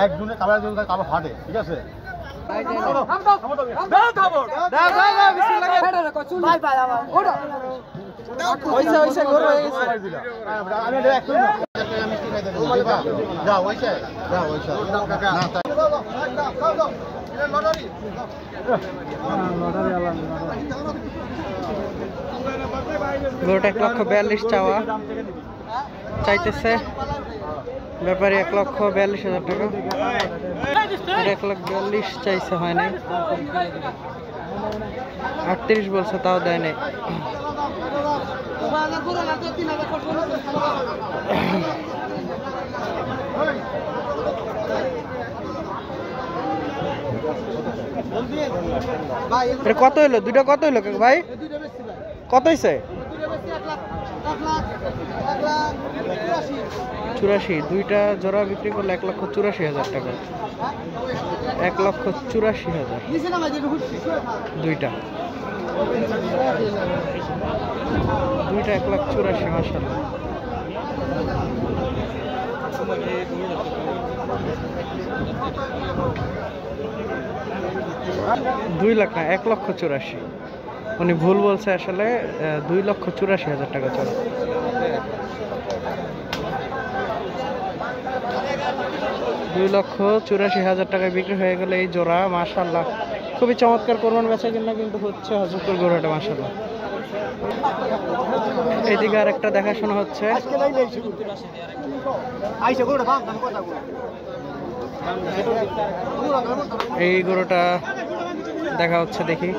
একজনে কাবার ফাটে, ঠিক আছে? গরুটা 1,42,000 চাওয়া চাইতেছে ব্যাপারী 1,42,000 টাকা। 1,42,000 চাইছে, হয় নাই। 38 বলছে, তাও দেয় নাই। কত হইলো? দুইটা কত হইলো ভাই? কত হয়েছে? 84। দুইটা জোড়া বিক্রি করলে 1,84,000 টাকা। 1,84,000 দুইটা। 1,84,000 মাশাআল্লাহ। 2 লাখ না, 1,84,000। উনি ভুল বলছে, আসলে 2,84,000 টাকা চলে। $2,84,000 টাকায় বিক্রি হয়ে গেলে এই জোড়া। মাশাআল্লাহ, খুবই চমৎকার কোরবান বেচা কিনা কিন্তু হচ্ছে হযরতপুর গরুহাটে। মাশাআল্লাহ, এইদিকে আর একটা দেখাশোনা হচ্ছে। এই গরুটা দেখা হচ্ছে, দেখি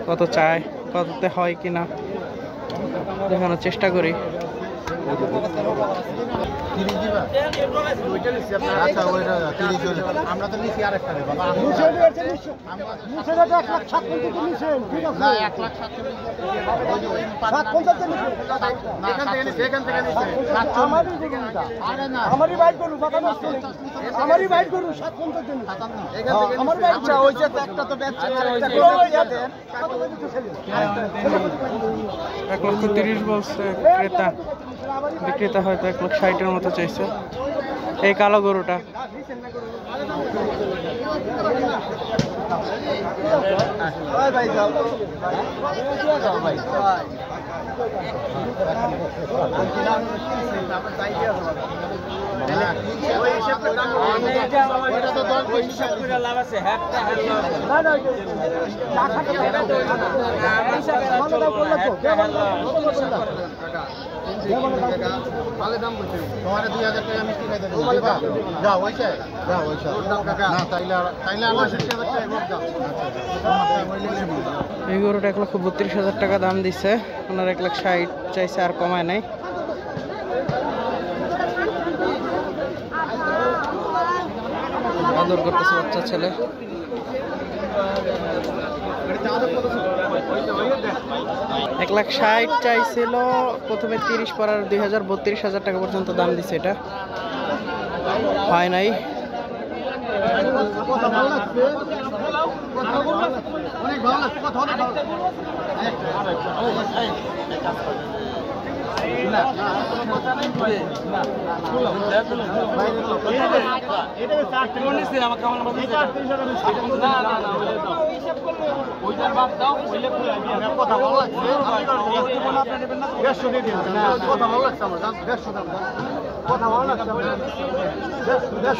কত চায়, কততে হয় কিনা দেখানোর চেষ্টা করি। আমরা তো নিচ্ছি আরেকটা $1,30,000 বলছে ক্রেতা। বিক্রেতা হয়তো 1,60,000 মতো চাইছে। এই কালো গরুটা এই গরুটা 1,32,000 টাকা দাম দিচ্ছে। ওনার 1,60,000 চাইছে, আর কমায় নাই। আদর করতেছে বাচ্চা ছেলে। 1,60,000 চাইছিল প্রথমে, 30 পর 2,32,000 টাকা পর্যন্ত দাম দিচ্ছে। এটা হয় নাই।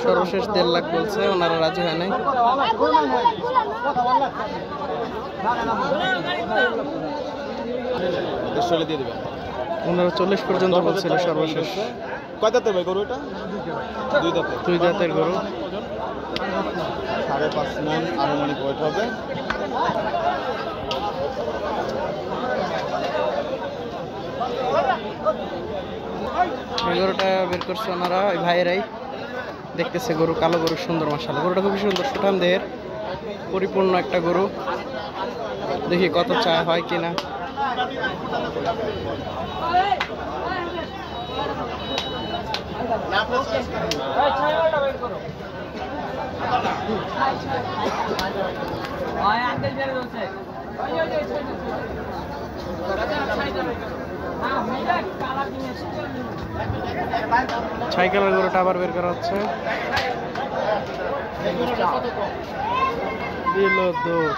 সর্বশেষ 1.5 লাখ বলছে, ওনারা রাজি হয় নাই। ওনারা 40 পর্যন্ত বলছিল সর্বশেষ। কয় দাঁতের ভাই গরু এটা? 2 দাঁতের। 2 দাঁতের গরু। 5.5 মণ আনুমানিক ওয়েট হবে। এই গরুটা বের করছে ওনারা, ওই ভাইয়েরাই দেখতেছে। গরু কালো গরু, সুন্দর মাশাআল্লাহ। গরুটা খুবই সুন্দর, সুঠাম দেহের, পরিপূর্ণ একটা গরু। দেখি কত চা হয় কিনা। ছাই কালার গরুটা আবার বের করা হচ্ছে। দিল দৌড়।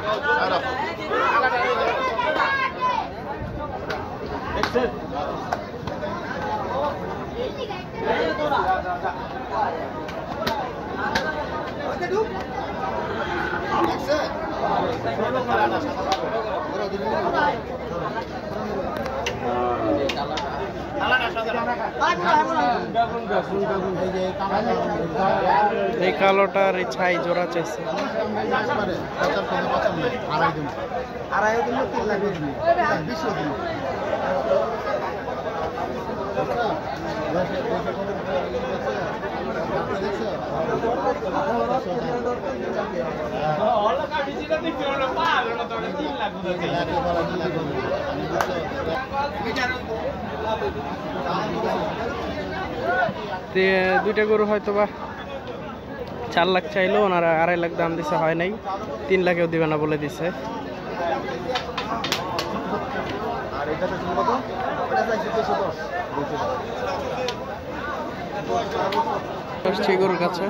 এই কালোটার এই ছাই জোড়া চাইছে। দুইটা গরু হয়তো বা 4 লাখ চাইলো, ওনারা 2.5 লাখ দাম দিছে, হয় নাই। 3 লাখেও দিবে না বলে দিছে। গরুর কাছে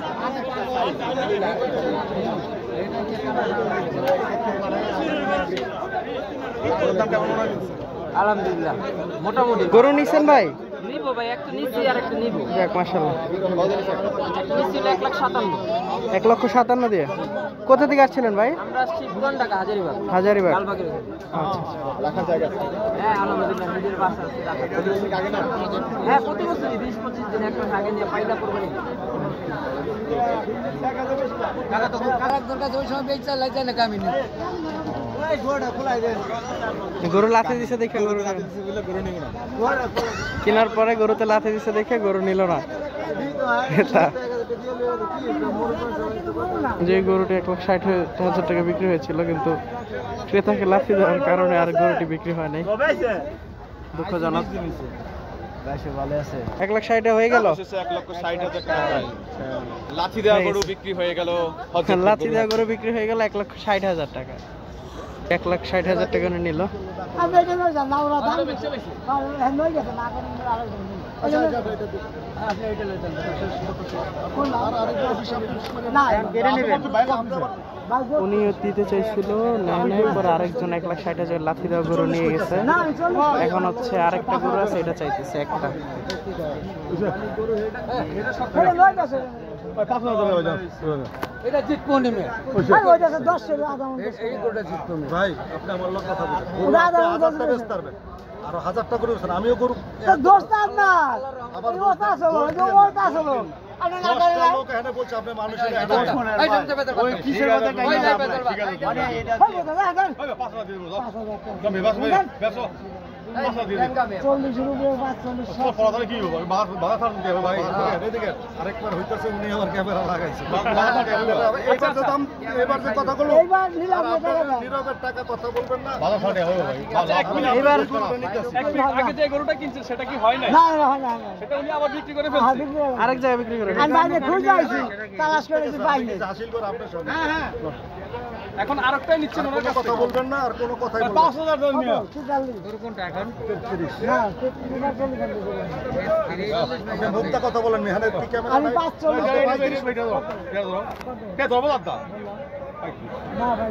আলহামদুলিল্লাহ মোটামুটি গরু নিছেন ভাই? নিবো ভাই, একটা নিচ্ছি আর একটা নিবো। যাক মাশাআল্লাহ। নিচ্ছিল 1,57,000। 1,57,000 দিয়ে। কোথা থেকে আসছিলেন ভাই? আমরা আসছি পুরান ঢাকা হাজারীবাগ। হাজারীবাগ। লালবাগের। আচ্ছা। রাখার জায়গা আছে? হ্যাঁ আলহামদুলিল্লাহ, নিজের বাসা আছে রাখা। আগে না? হ্যাঁ প্রতি বছরই 20-25 দিন একটা আগে নিয়ে পাইলা করবেন। গরু লাথি দিছে দেখে গরু কেনার পরে গরুতে লাথি দিছে দেখে গরু নিল না। যে গরুটি 1,60,000 টাকা বিক্রি হয়েছিল, কিন্তু ক্রেতাকে লাথি দেওয়ার কারণে আর গরুটি বিক্রি হয় নাই, দুঃখজনক। 1,60,000 হয়ে গেল। 1,60,000 টাকা লাথি দেওয়া গরু বিক্রি হয়ে গেল। লাথি দেওয়া গরু বিক্রি হয়ে গেল 1,60,000 টাকা। 1,60,000 টাকা নিল। উনি দিতে চাইছিল, নেয় নাই। পরে আরেকজন 1,60,000 লাথি দেওয়া গরু নিয়ে গেছে। এখন হচ্ছে আরেকটা গরু আছে, এটা চাইতেছে একটা। এটা জিতবো নেমে ভাই আপনি আমার লোক কথা বলছেন, আরো 1000 টাকা করে আমিও গরু দোস্ত আপনার আবার দোস্ত আসলো ওটা আসলো আপনি না করেন লোক এখানে বলছে আপনি মানুষের ওই কিসের কথা টাইম মানে এটা 500 দিয়ে দাও 500 বাস ভাই বেসো 500 দিয়ে 40 রুপয়ে 45 সব পড়া কি হবে বাধা ছাড় দিতে হবে ভাই এদিকে আরেকবার হইতাছে উনি আমার ক্যামেরা লাগাইছে এবার তো দাম এবার যে কথা বলবো এবার নীরবের টাকা কথা বলবেন না বাধা ছাড়ে হবে ভাই এবার আগে যে গরুটা কিনছে সেটা কি হয় না? না হয় না সেটা উনি আবার বিক্রি করে ফেলছে। আরেক জায়গায় বিক্রি করে। আমি বাইরে খুঁজে আইছি তালাশ করেছি পাইনি হাসিল করে আপনার সঙ্গে হ্যাঁ এখন আরেকটাই নিচ্ছেন ওনার কাছ কথা থেকে। বলবেন না আর কোনো কথাই বলবেন 5000 টাকা নিও গরু কোনটা এখন? না 33 না 40 আপনি মুক্তা কথা বলেন এখানে কি ক্যামেরা আমি 540 কে ধরবো দাদা না ভাই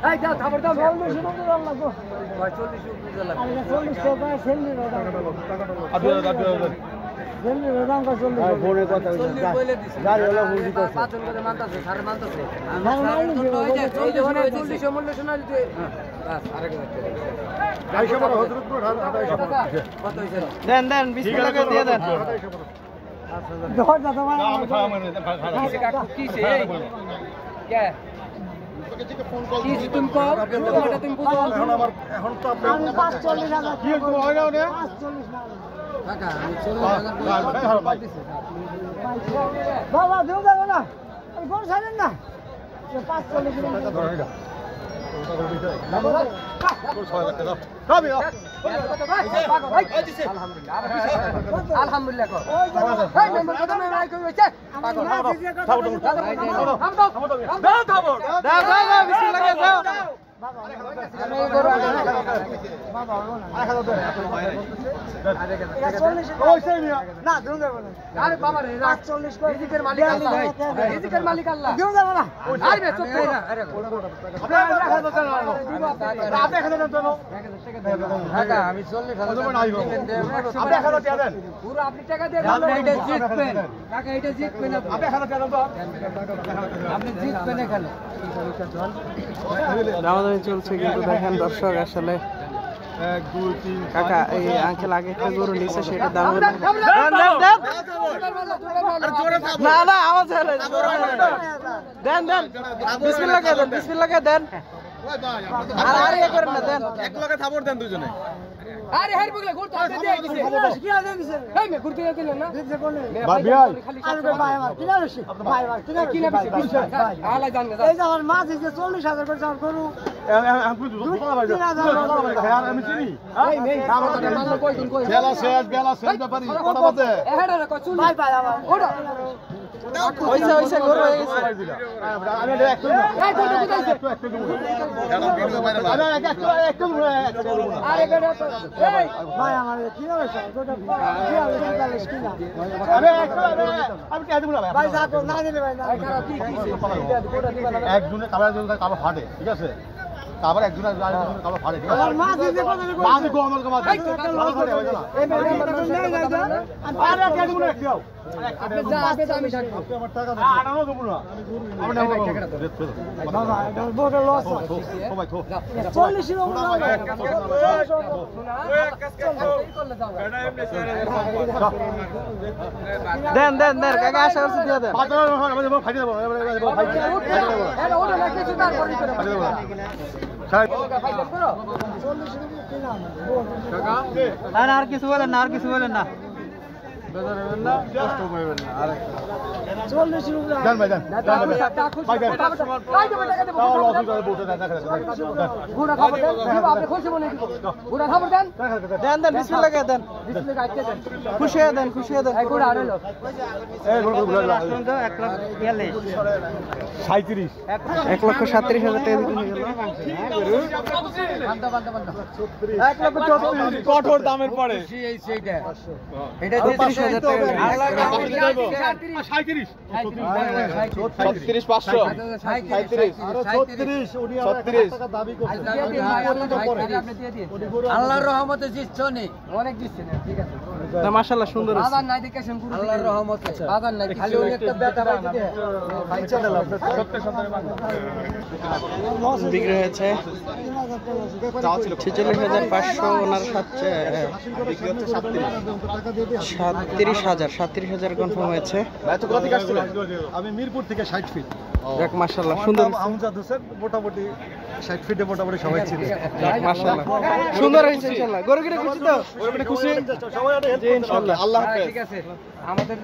এই দাও খবর দাও 40 রুপয়ে দাম লাগবে ভাই 40 রুপয়ে লাগবে আমি 40 টাকা সেন্ডি দাও সেন্ডি দাম কত 40 ভাই ফোনে কথা বলে দিছি গাড়ি হলো বুঝি তো পাঁচজন করে মানতাছে সারে মানতাছে এই যখন 40 মূল্য শোনা দিতে বাস আরেকবার আইসা বড় হযরতপুর কত হইছে? দেন 20 টাকা দিয়ে দেন। ধর দাও তোমার আমি খাওয়া মানে কাকু কিছে এই কে কি তুমি কও তোমারটা তুমি বুঝো। এখন তো আপনি আমি 45 টাকা কি হয় না ওরে 45 টাকা কাকা আমি 40 টাকা দিছি। বাবা দেও দাও না আমি কোন ছাড়েন না 45 টাকা আলহামদুলিল্লাহ কর এই মেম্বার কত মেম্বার কই হইছে পাগল আরে বাবা রে 40 কর রিজিকের মালিক আল্লাহ রিজিকের মালিক আল্লাহ দিও যাবে না আরে বে চুপ কর আরে আপনি এখানে দেন তো টাকা আমি 40,000 আপনি এখানে দেন পুরো আপনি টাকা দিয়ে আপনি এটা জিতবেন টাকা এটা জিতবেন আপনি এখানে দেন তো আপনি জিতবেন এখানে দামাদামি চলছে কিন্তু দেখেন দর্শক আসলে 1 2 3 কাকা এই আঙ্কেল আগে একটা গরু নিচ্ছে সেটা দাম হলো না না আমার ছেলে দেন দেন বিসমিল্লাহ দেন বিসমিল্লাহ দেন আর আর ইয়ে করেন না দেন এক লগে থাপড় দেন দুজনে আরে হার বগলে ঘুরতে আপনি দিয়ে দিছে কি আদেন দিছে এই মে ঘুরতে দিলেন না দিছে কোনে ভাই ভাই আরে ভাই আমার কিনা রসি ভাই ভাই কিনা বেশি আলা জান না এই যে আমার মাছ দিছে 40,000 করে চাল করু আমি চিনি এই নেই আমার কই দিন কই বেলা শেষ ব্যাপারই কথা বলতে এহেডা না কচুল ভাই ভাই আমার ওড়া হইছে হইছে গরু হয়ে গেছে আমি একটু এই কোন কোথাইছে আরে গড়া এই ভাই আমার কি হইছে গোটা কি হইছে কিনা আমি কে দেব না ভাই যা কর না দিলে ভাই না কি গোটা দিবা না একজনে কাবার ফাটে ঠিক আছে তারপর একজনে কাবার ফাটে ঠিক আছে আমার মাছ দিছে কত মাঝে গো আমার মাছ এই আরে কে দেব না একটু আপনি যা আপনি আমি থাকবো আমার টাকা দাও আনানো দেব না আমি নেব বাবা এটা বড় লস সবাই থো 40 এর দেন দেন দেন কাকা আশা করছি দিয়ে দেন ফাইটে দেব এটা ওটা না কিছু না করি করে না আর কিছু বলেন না আর কিছু বলেন না জান ভাই জান দেন দেন বিসমিল্লাহ দেন খুশি হয়ে দেন খুশি হয়ে দেন 1,37,000 টাকা বিক্রি হয়ে গেল কঠোর দামের পরে এটা 33,000 টাকা 37 আল্লাহর রহমতে জিতছো নি অনেক দিচ্ছে না ঠিক আছে না মাশাআল্লাহ সুন্দর আছে বাজার নাই দেখে শুন আল্লাহর রহমতে বাজার নাই খালি ওই একটা বেটা বাকি দে বিক্রি হয়েছে 46,500 ওনার 37,000 কনফার্ম হয়েছে আমি মিরপুর থেকে 60 ফিট যাক মাশাআল্লাহ সুন্দর আমজাদ হোসেন মোটামুটি 60 ফিটে মোটামুটি সবাই চিনে যাক মাশাআল্লাহ সুন্দর হয়েছে ইনশাআল্লাহ গরু কিনে খুশি তো খুশি সবাই জি ইনশাআল্লাহ আল্লাহ ঠিক আছে আমাদের